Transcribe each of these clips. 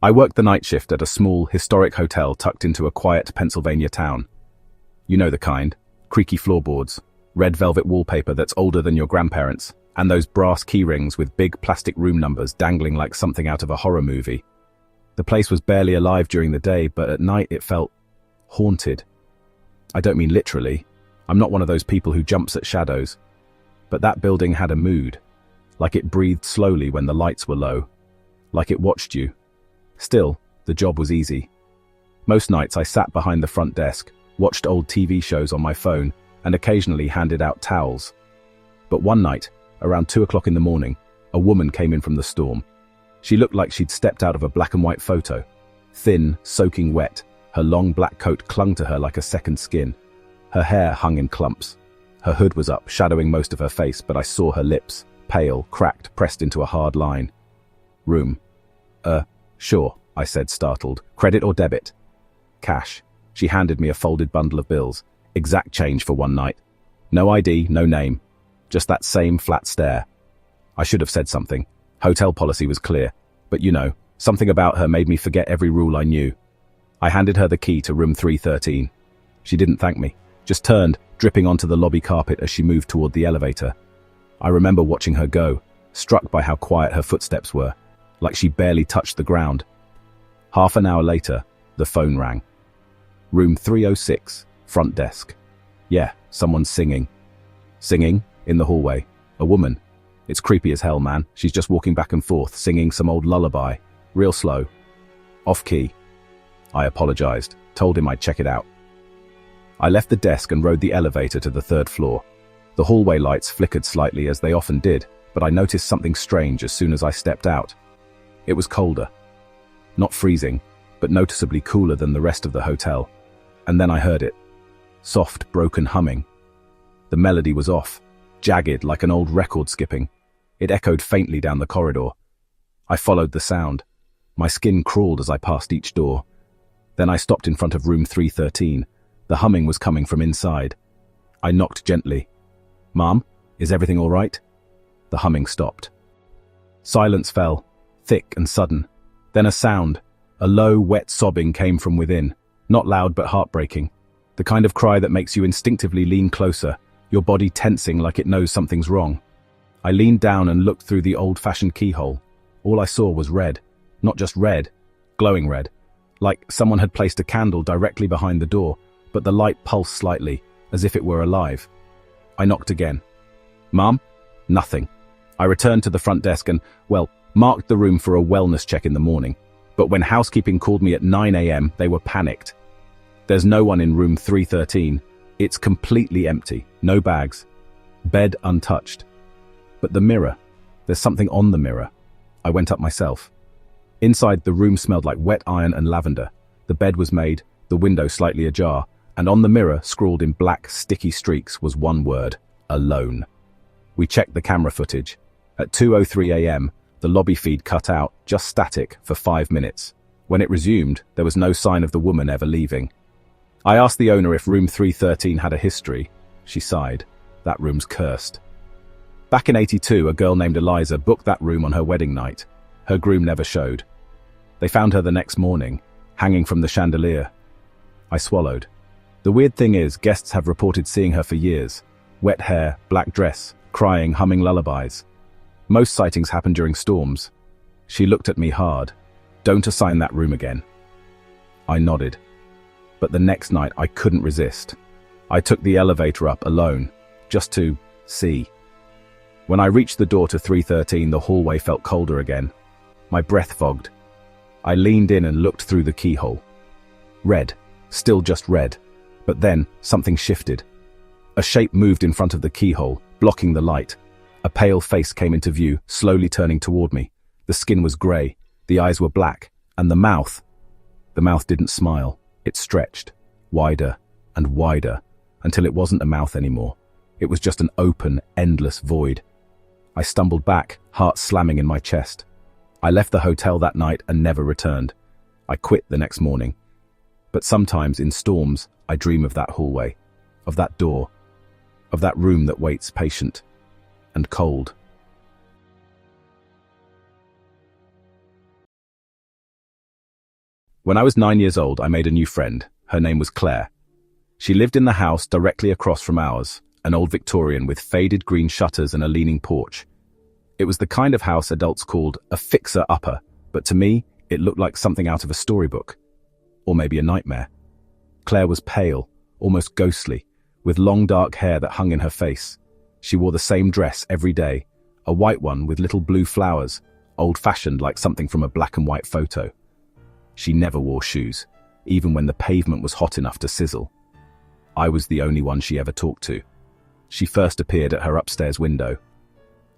I worked the night shift at a small, historic hotel tucked into a quiet Pennsylvania town. You know the kind. Creaky floorboards, red velvet wallpaper that's older than your grandparents', and those brass key rings with big plastic room numbers dangling like something out of a horror movie. The place was barely alive during the day, but at night it felt haunted. I don't mean literally. I'm not one of those people who jumps at shadows. But that building had a mood. Like it breathed slowly when the lights were low. Like it watched you. Still, the job was easy. Most nights I sat behind the front desk, watched old TV shows on my phone, and occasionally handed out towels. But one night, around 2 o'clock in the morning, a woman came in from the storm. She looked like she'd stepped out of a black and white photo. Thin, soaking wet, her long black coat clung to her like a second skin. Her hair hung in clumps. Her hood was up, shadowing most of her face, but I saw her lips, pale, cracked, pressed into a hard line. Room. Sure, I said, startled. Credit or debit? Cash. She handed me a folded bundle of bills. Exact change for one night. No ID, no name. Just that same flat stare. I should have said something. Hotel policy was clear. But you know, something about her made me forget every rule I knew. I handed her the key to room 313. She didn't thank me, just turned, dripping onto the lobby carpet as she moved toward the elevator. I remember watching her go, struck by how quiet her footsteps were, like she barely touched the ground. Half an hour later, the phone rang. Room 306, front desk. Yeah, someone's singing. Singing? In the hallway. A woman. It's creepy as hell, man. She's just walking back and forth, singing some old lullaby. Real slow. Off key. I apologized, told him I'd check it out. I left the desk and rode the elevator to the 3rd floor. The hallway lights flickered slightly as they often did, but I noticed something strange as soon as I stepped out. It was colder. Not freezing, but noticeably cooler than the rest of the hotel. And then I heard it. Soft, broken humming. The melody was off, jagged like an old record skipping. It echoed faintly down the corridor. I followed the sound. My skin crawled as I passed each door. Then I stopped in front of room 313. The humming was coming from inside. I knocked gently. "Mom, is everything all right?" The humming stopped. Silence fell, thick and sudden. Then a sound, a low, wet sobbing came from within. Not loud but heartbreaking. The kind of cry that makes you instinctively lean closer, your body tensing like it knows something's wrong. I leaned down and looked through the old-fashioned keyhole. All I saw was red. Not just red, glowing red. Like someone had placed a candle directly behind the door, but the light pulsed slightly, as if it were alive. I knocked again. "Mom?" Nothing. I returned to the front desk and, marked the room for a wellness check in the morning. But when housekeeping called me at 9 a.m., they were panicked. There's no one in room 313. It's completely empty. No bags. Bed untouched. But the mirror. There's something on the mirror. I went up myself. Inside, the room smelled like wet iron and lavender. The bed was made, the window slightly ajar, and on the mirror, scrawled in black, sticky streaks, was one word: alone. We checked the camera footage. At 2:03 a.m., the lobby feed cut out, just static, for 5 minutes. When it resumed, there was no sign of the woman ever leaving. I asked the owner if room 313 had a history. She sighed. That room's cursed. Back in '82, a girl named Eliza booked that room on her wedding night. Her groom never showed. They found her the next morning, hanging from the chandelier. I swallowed. The weird thing is, guests have reported seeing her for years. Wet hair, black dress, crying, humming lullabies. Most sightings happen during storms. She looked at me hard. "Don't assign that room again." I nodded. But the next night I couldn't resist. I took the elevator up alone, just to see. When I reached the door to 313, the hallway felt colder again. My breath fogged. I leaned in and looked through the keyhole. Red. Still just red. But then, something shifted. A shape moved in front of the keyhole, blocking the light. A pale face came into view, slowly turning toward me. The skin was grey, the eyes were black, and the mouth didn't smile. It stretched, wider and wider, until it wasn't a mouth anymore. It was just an open, endless void. I stumbled back, heart slamming in my chest. I left the hotel that night and never returned. I quit the next morning. But sometimes, in storms, I dream of that hallway, of that door, of that room that waits patient and cold. When I was 9 years old, I made a new friend. Her name was Claire. She lived in the house directly across from ours, an old Victorian with faded green shutters and a leaning porch. It was the kind of house adults called a fixer-upper, but to me, it looked like something out of a storybook. Or maybe a nightmare. Claire was pale, almost ghostly, with long dark hair that hung in her face. She wore the same dress every day, a white one with little blue flowers, old-fashioned like something from a black and white photo. She never wore shoes, even when the pavement was hot enough to sizzle. I was the only one she ever talked to. She first appeared at her upstairs window.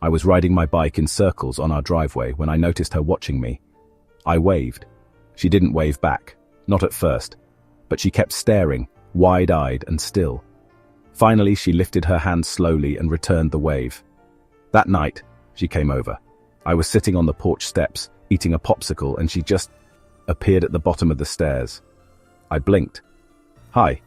I was riding my bike in circles on our driveway when I noticed her watching me. I waved. She didn't wave back, not at first, but she kept staring, wide-eyed and still. Finally, she lifted her hand slowly and returned the wave. That night, she came over. I was sitting on the porch steps, eating a popsicle, and she just appeared at the bottom of the stairs. I blinked. "Hi,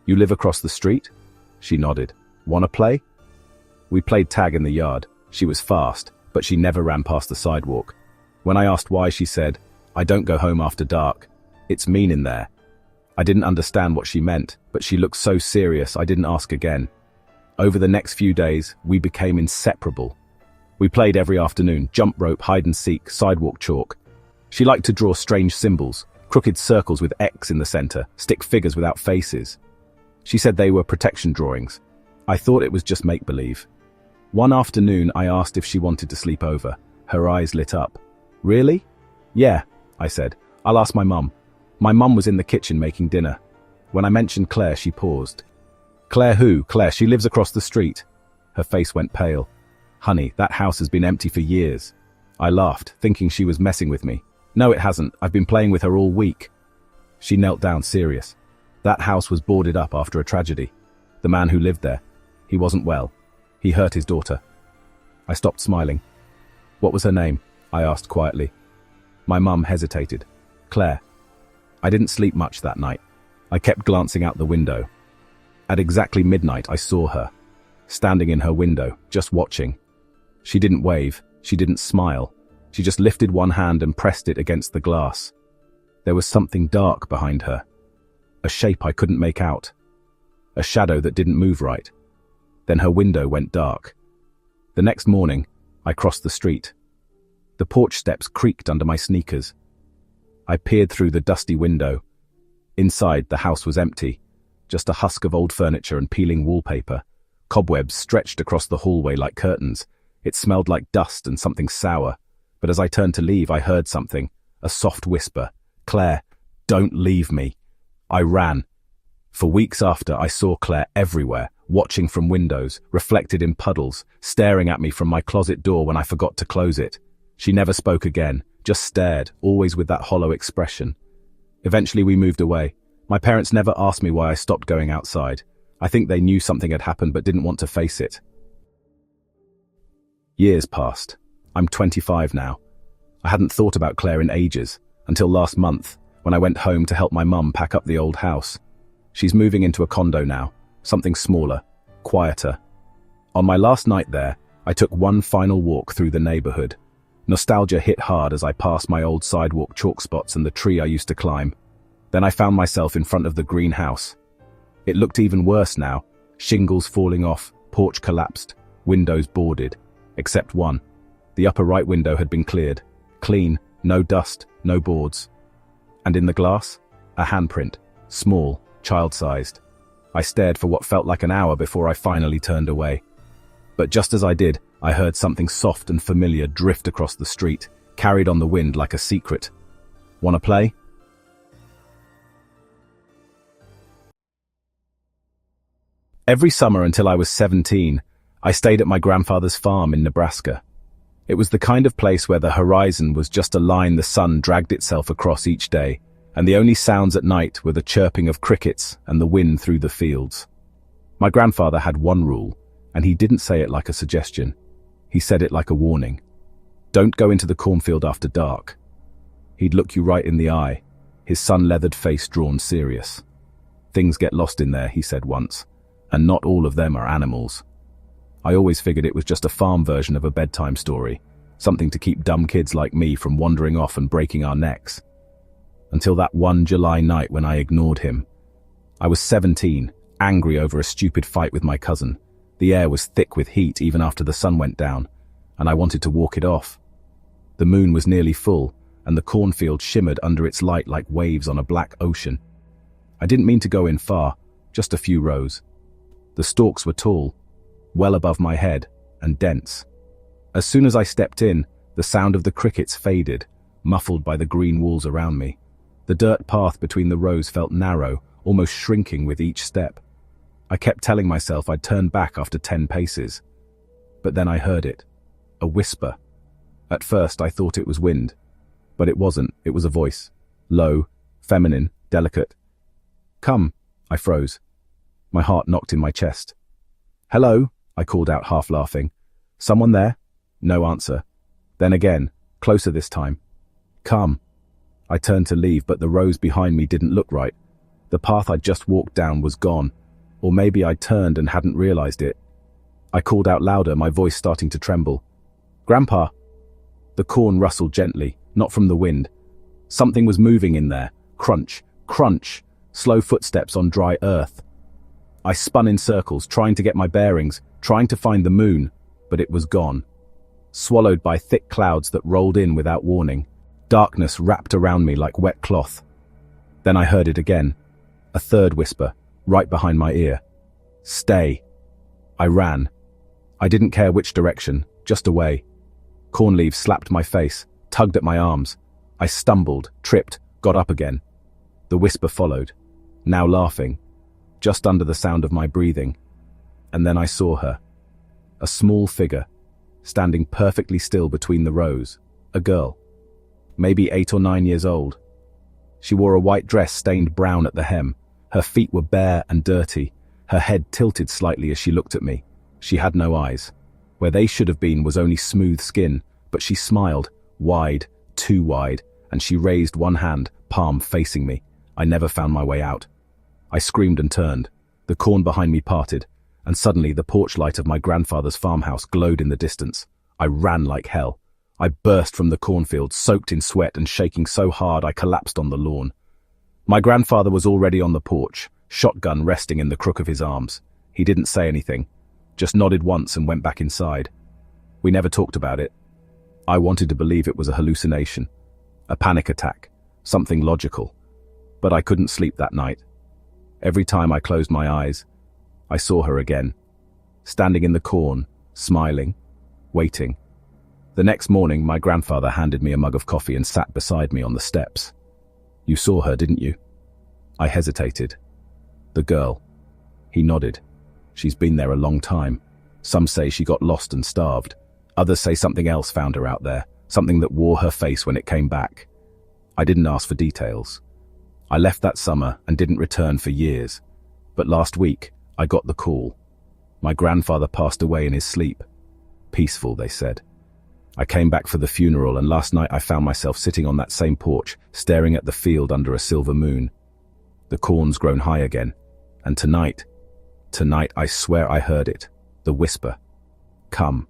you live across the street?" She nodded. "Wanna play?" We played tag in the yard. She was fast, but she never ran past the sidewalk. When I asked why, she said, "I don't go home after dark. It's mean in there." I didn't understand what she meant, but she looked so serious I didn't ask again. Over the next few days, we became inseparable. We played every afternoon, jump rope, hide and seek, sidewalk chalk. She liked to draw strange symbols, crooked circles with X in the center, stick figures without faces. She said they were protection drawings. I thought it was just make-believe. One afternoon, I asked if she wanted to sleep over. Her eyes lit up. "Really?" "Yeah," I said. "I'll ask my mum." My mum was in the kitchen making dinner. When I mentioned Claire, she paused. "Claire who?" "Claire, she lives across the street." Her face went pale. "Honey, that house has been empty for years." I laughed, thinking she was messing with me. "No, it hasn't. I've been playing with her all week." She knelt down, serious. "That house was boarded up after a tragedy. The man who lived there, he wasn't well. He hurt his daughter." I stopped smiling. "What was her name?" I asked quietly. My mum hesitated. "Claire." I didn't sleep much that night. I kept glancing out the window. At exactly midnight, I saw her, standing in her window, just watching. She didn't wave, she didn't smile. She just lifted one hand and pressed it against the glass. There was something dark behind her. A shape I couldn't make out. A shadow that didn't move right. Then her window went dark. The next morning, I crossed the street. The porch steps creaked under my sneakers. I peered through the dusty window. Inside, the house was empty. Just a husk of old furniture and peeling wallpaper. Cobwebs stretched across the hallway like curtains. It smelled like dust and something sour. But as I turned to leave, I heard something. A soft whisper. "Claire, don't leave me." I ran. For weeks after, I saw Claire everywhere, watching from windows, reflected in puddles, staring at me from my closet door when I forgot to close it. She never spoke again, just stared, always with that hollow expression. Eventually we moved away. My parents never asked me why I stopped going outside. I think they knew something had happened but didn't want to face it. Years passed. I'm 25 now. I hadn't thought about Claire in ages, until last month, when I went home to help my mum pack up the old house. She's moving into a condo now, something smaller, quieter. On my last night there, I took one final walk through the neighborhood. Nostalgia hit hard as I passed my old sidewalk chalk spots and the tree I used to climb. Then I found myself in front of the greenhouse. It looked even worse now, shingles falling off, porch collapsed, windows boarded, except one. The upper right window had been cleared. Clean, no dust, no boards. And in the glass, a handprint, small, child-sized. I stared for what felt like an hour before I finally turned away. But just as I did, I heard something soft and familiar drift across the street, carried on the wind like a secret. "Wanna play?" Every summer until I was 17, I stayed at my grandfather's farm in Nebraska. It was the kind of place where the horizon was just a line the sun dragged itself across each day, and the only sounds at night were the chirping of crickets and the wind through the fields. My grandfather had one rule, and he didn't say it like a suggestion. He said it like a warning. Don't go into the cornfield after dark. He'd look you right in the eye, his sun-leathered face drawn serious. Things get lost in there, he said once, and not all of them are animals. I always figured it was just a farm version of a bedtime story, something to keep dumb kids like me from wandering off and breaking our necks. until that one July night when I ignored him. I was 17, angry over a stupid fight with my cousin. The air was thick with heat even after the sun went down, and I wanted to walk it off. The moon was nearly full, and the cornfield shimmered under its light like waves on a black ocean. I didn't mean to go in far, just a few rows. The stalks were tall, well above my head, and dense. As soon as I stepped in, the sound of the crickets faded, muffled by the green walls around me. The dirt path between the rows felt narrow, almost shrinking with each step. I kept telling myself I'd turn back after 10 paces. But then I heard it. A whisper. At first I thought it was wind. But it wasn't, it was a voice. Low, feminine, delicate. "Come," I froze. My heart knocked in my chest. "Hello," I called out, half laughing. "Someone there?" No answer. Then again, closer this time. "Come." I turned to leave, but the rows behind me didn't look right. The path I'd just walked down was gone. Or maybe I'd turned and hadn't realized it. I called out louder, my voice starting to tremble. "Grandpa." The corn rustled gently, not from the wind. Something was moving in there. Crunch, crunch, slow footsteps on dry earth. I spun in circles, trying to get my bearings, trying to find the moon, but it was gone. Swallowed by thick clouds that rolled in without warning. Darkness wrapped around me like wet cloth. Then I heard it again. A third whisper, right behind my ear. "Stay." I ran. I didn't care which direction, just away. Corn leaves slapped my face, tugged at my arms. I stumbled, tripped, got up again. The whisper followed, now laughing, just under the sound of my breathing. And then I saw her. A small figure, standing perfectly still between the rows. A girl, maybe 8 or 9 years old. She wore a white dress stained brown at the hem. Her feet were bare and dirty. Her head tilted slightly as she looked at me. She had no eyes. Where they should have been was only smooth skin, but she smiled, wide, too wide, and she raised one hand, palm facing me. I never found my way out. I screamed and turned. The corn behind me parted, and suddenly the porch light of my grandfather's farmhouse glowed in the distance. I ran like hell. I burst from the cornfield, soaked in sweat and shaking so hard I collapsed on the lawn. My grandfather was already on the porch, shotgun resting in the crook of his arms. He didn't say anything, just nodded once and went back inside. We never talked about it. I wanted to believe it was a hallucination, a panic attack, something logical. But I couldn't sleep that night. Every time I closed my eyes, I saw her again, standing in the corn, smiling, waiting. The next morning, my grandfather handed me a mug of coffee and sat beside me on the steps. "You saw her, didn't you?" I hesitated. "The girl." He nodded. "She's been there a long time. Some say she got lost and starved. Others say something else found her out there, something that wore her face when it came back." I didn't ask for details. I left that summer and didn't return for years. But last week, I got the call. My grandfather passed away in his sleep. Peaceful, they said. I came back for the funeral, and last night I found myself sitting on that same porch, staring at the field under a silver moon. The corn's grown high again, and tonight I swear I heard it, the whisper. "Come."